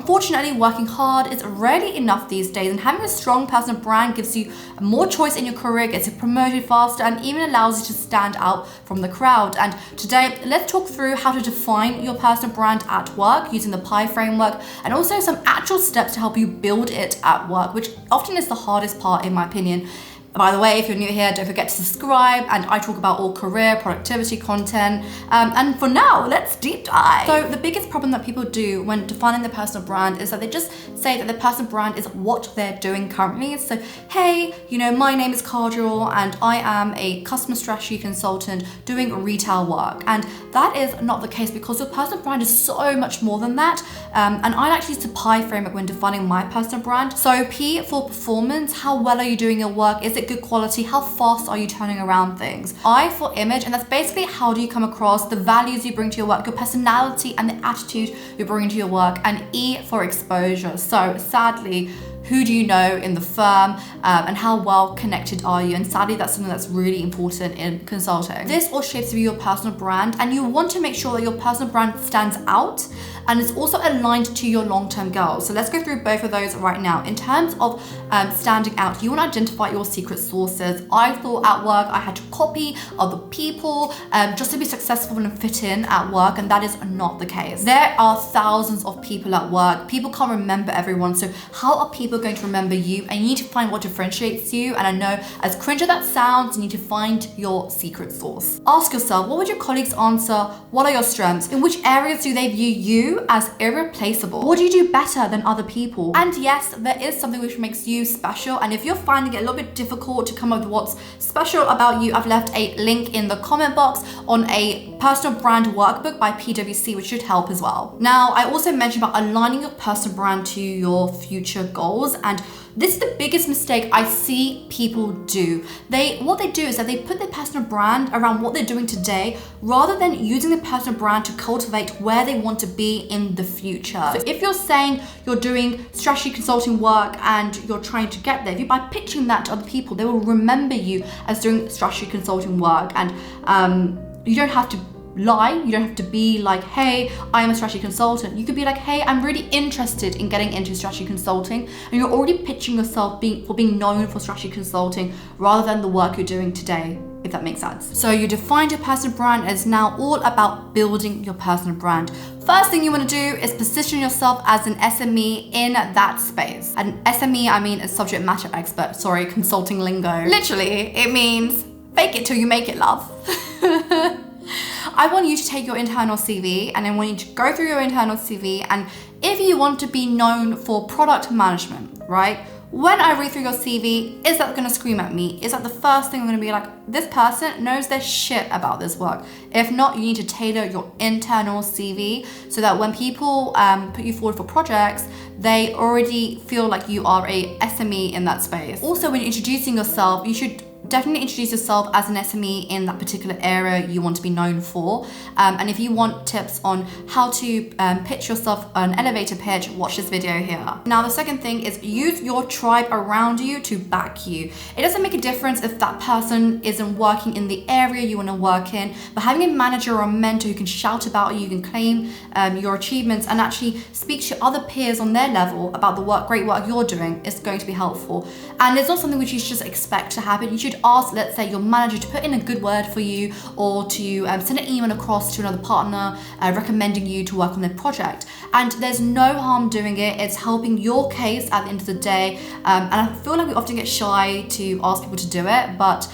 Unfortunately, working hard is rarely enough these days, and having a strong personal brand gives you more choice in your career, gets you promoted faster, and even allows you to stand out from the crowd. And today, let's talk through how to define your personal brand at work using the PI framework, and also some actual steps to help you build it at work, which often is the hardest part in my opinion. By the way, if you're new here, don't forget to subscribe, and I talk about all career, productivity content. And for now, let's deep dive. So the biggest problem that people do when defining their personal brand is that they just say that their personal brand is what they're doing currently. So, hey, my name is Kajol and I am a customer strategy consultant doing retail work. And that is not the case, because your personal brand is so much more than that. And I like to use the PI framework when defining my personal brand. So P for performance, how well are you doing your work? Is it good quality? How fast are you turning around things? I for image, and that's basically how do you come across, the values you bring to your work, your personality and the attitude you bring to your work. And E for exposure. So sadly, who do you know in the firm, and how well connected are you? And sadly, that's something that's really important in consulting. This all shapes your personal brand, and you want to make sure that your personal brand stands out and it's also aligned to your long-term goals. So let's go through both of those right now. In terms of standing out, you want to identify your secret sources. I thought at work I had to copy other people just to be successful and fit in at work, and that is not the case. There are thousands of people at work. People can't remember everyone, so how are people going to remember you? And you need to find what differentiates you. And I know, as cringe as that sounds, you need to find your secret sauce. Ask yourself, what would your colleagues answer? What are your strengths? In which areas do they view you as irreplaceable? What do you do better than other people? And yes, there is something which makes you special. And if you're finding it a little bit difficult to come up with what's special about you, I've left a link in the comment box on a personal brand workbook by PwC, which should help as well. Now, I also mentioned about aligning your personal brand to your future goals, and this is the biggest mistake I see people do. What they do is that they put their personal brand around what they're doing today, rather than using their personal brand to cultivate where they want to be in the future. So if you're saying you're doing strategy consulting work and you're trying to get there, if you by pitching that to other people, they will remember you as doing strategy consulting work. And you don't have to lie. You don't have to be like, hey, I am a strategy consultant. You could be like, hey, I'm really interested in getting into strategy consulting, and you're already pitching yourself for being known for strategy consulting rather than the work you're doing today, if that makes sense. So you defined your personal brand, and it's now all about building your personal brand. First thing you want to do is position yourself as an SME in that space. An SME, I mean a subject matter expert. Sorry, consulting lingo. Literally, it means fake it till you make it, love. I want you to take your internal CV, and I want you to go through your internal CV, and if you want to be known for product management, right? When I read through your CV, is that gonna scream at me? Is that the first thing I'm gonna be like, this person knows their shit about this work? If not, you need to tailor your internal CV so that when people put you forward for projects, they already feel like you are a SME in that space. Also, when you're introducing yourself, you should definitely introduce yourself as an SME in that particular area you want to be known for. And if you want tips on how to pitch yourself an elevator pitch, watch this video here. Now, the second thing is use your tribe around you to back you. It doesn't make a difference if that person isn't working in the area you want to work in, but having a manager or a mentor who can shout about you, can claim your achievements, and actually speak to other peers on their level about the great work you're doing is going to be helpful. And it's not something which you should just expect to happen. You should ask, let's say, your manager to put in a good word for you, or to send an email across to another partner recommending you to work on their project. And there's no harm doing it. It's helping your case at the end of the day. And I feel like we often get shy to ask people to do it, but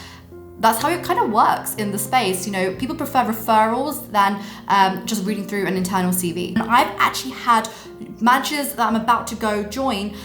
that's how it kind of works in the space. People prefer referrals than just reading through an internal CV. And I've actually had managers that I'm about to go join,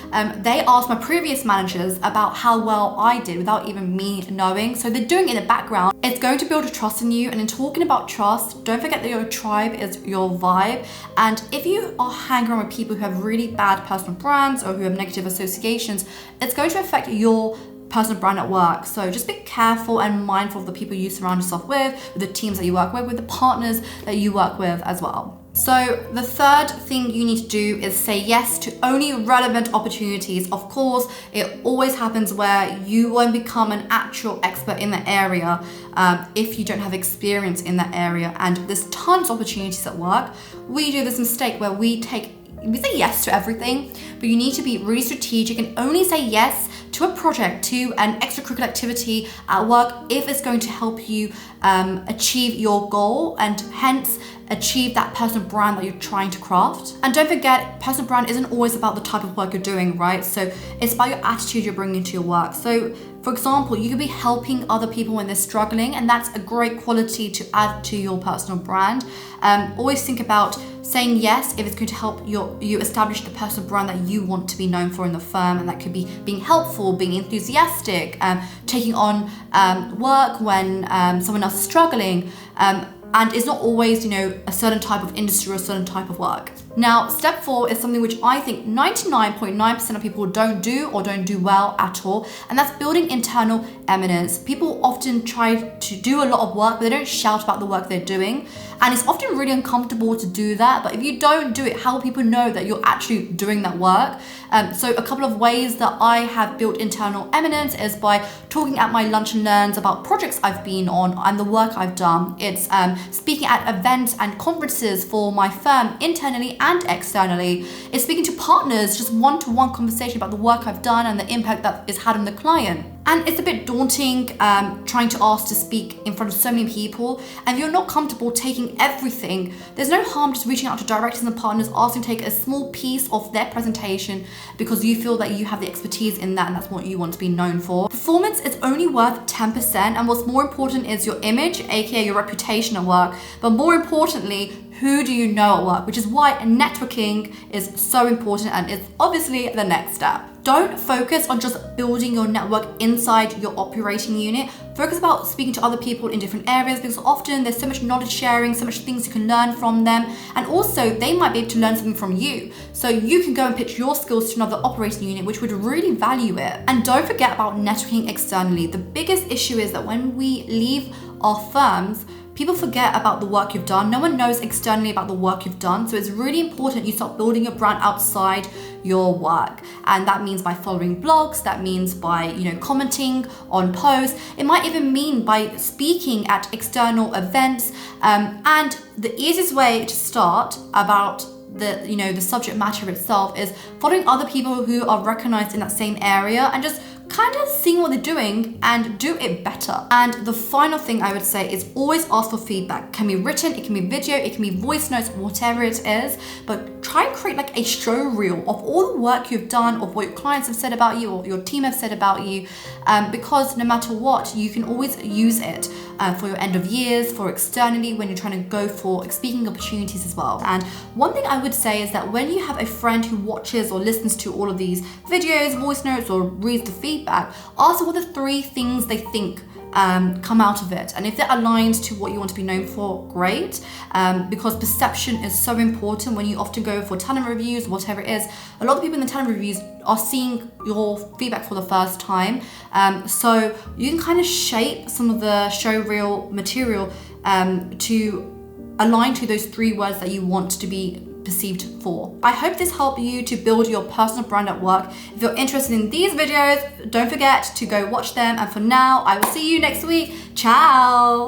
they asked my previous managers about how well I did without even me knowing. So they're doing it in the background. It's going to build a trust in you. And in talking about trust, don't forget that your tribe is your vibe. And if you are hanging around with people who have really bad personal brands or who have negative associations, it's going to affect your personal brand at work. So just be careful and mindful of the people you surround yourself with the teams that you work with the partners that you work with as well. So the third thing you need to do is say yes to only relevant opportunities. Of course, it always happens where you won't become an actual expert in the area if you don't have experience in that area. And there's tons of opportunities at work. We do this mistake where we take we say yes to everything, but you need to be really strategic and only say yes to a project, to an extracurricular activity at work if it's going to help you achieve your goal and hence achieve that personal brand that you're trying to craft. And don't forget, personal brand isn't always about the type of work you're doing, right? So it's about your attitude you're bringing to your work. So for example, you could be helping other people when they're struggling, and that's a great quality to add to your personal brand. Always think about saying yes if it's going to help you establish the personal brand that you want to be known for in the firm, and that could be being helpful, being enthusiastic, taking on work when someone else is struggling, and it's not always, a certain type of industry or a certain type of work. Now, step 4 is something which I think 99.9% of people don't do or don't do well at all, and that's building internal eminence. People often try to do a lot of work, but they don't shout about the work they're doing, and it's often really uncomfortable to do that, but if you don't do it, how will people know that you're actually doing that work? So a couple of ways that I have built internal eminence is by talking at my lunch and learns about projects I've been on and the work I've done. It's speaking at events and conferences for my firm internally and externally. It's speaking to partners, just one-to-one conversation about the work I've done and the impact that it's had on the client. And it's a bit daunting trying to ask to speak in front of so many people. And if you're not comfortable taking everything, there's no harm just reaching out to directors and partners, asking to take a small piece of their presentation because you feel that you have the expertise in that and that's what you want to be known for. Performance is only worth 10%, and what's more important is your image, aka your reputation at work, but more importantly, who do you know at work, which is why networking is so important and it's obviously the next step. Don't focus on just building your network inside your operating unit. Focus about speaking to other people in different areas, because often there's so much knowledge sharing, so much things you can learn from them, and also they might be able to learn something from you. So you can go and pitch your skills to another operating unit which would really value it. And don't forget about networking externally. The biggest issue is that when we leave our firms, people forget about the work you've done. No one knows externally about the work you've done. So it's really important you start building your brand outside your work. And that means by following blogs, that means by, commenting on posts. It might even mean by speaking at external events. And the easiest way to start about the subject matter itself is following other people who are recognized in that same area and just kind of seeing what they're doing and do it better. And the final thing I would say is always ask for feedback. It can be written, it can be video, it can be voice notes, whatever it is, but try and create like a show reel of all the work you've done, of what your clients have said about you or your team have said about you, because no matter what, you can always use it for your end of years, for externally when you're trying to go for speaking opportunities as well. And one thing I would say is that when you have a friend who watches or listens to all of these videos, voice notes, or reads the feedback, ask what the 3 things they think come out of it, and if they're aligned to what you want to be known for, great, because perception is so important. When you often go for talent reviews, whatever it is, a lot of people in the talent reviews are seeing your feedback for the first time, so you can kind of shape some of the show reel material to align to those 3 words that you want to be perceived for. I hope this helped you to build your personal brand at work. If you're interested in these videos, don't forget to go watch them. And for now, I will see you next week. Ciao!